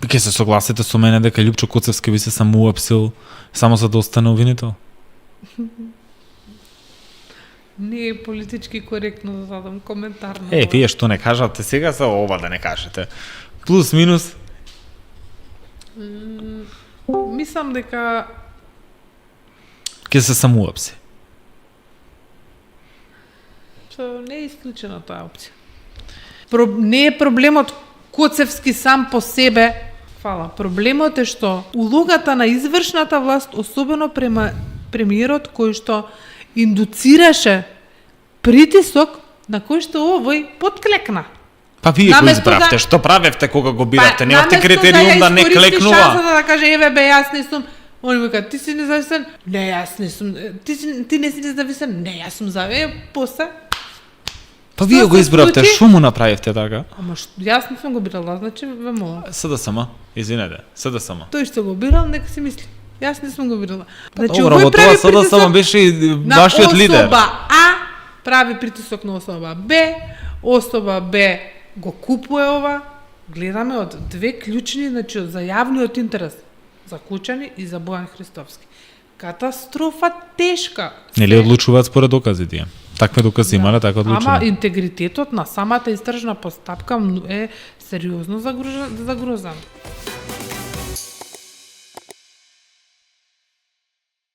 Ке се согласите со мене дека Љупчо Коцевски би се самоуапсил само за да остане обвинител? Не е политички коректно да задам коментар на Вие што не кажавте сега за ова да не кажете. Плюс минус. Мислам дека Ке се самоуапси. не е исклучена таа опција. Не е проблемот Коцевски сам по себе. Фала. Проблемот е што улогата на извршната власт, особено према премиерот кој што индуцираше притисок на кој што овој подклекна. Па вие го Наместо избравте, што правевте кога го биравте? Немате наместо критериум да не искористи клекнува. шансата да каже еве бе јас не сум. Он вика ти си независен? Не, јас не сум. Ти не си независен? Не, јас сум за после. Па вие Што го се избравте, случи? што му направивте така? Ама јас не сум го бирала, значи вемо. СДСМ, извинете, СДСМ. Тој што го бирал, нека си мисли. Јас не сум го бирала. Значи Добро, во тоа СДСМ беше и вашиот лидер. Особа А прави притисок на особа Б, особа Б го купува ова. Гледаме од две клучни, значи за јавниот интерес, за Кучани и за Бојан Христовски. Катастрофа тешка. Нели одлучуваат според докази тие? Такви докази имале, така одлучуваат. Ама интегритетот на самата истражна постапка е сериозно загрозен.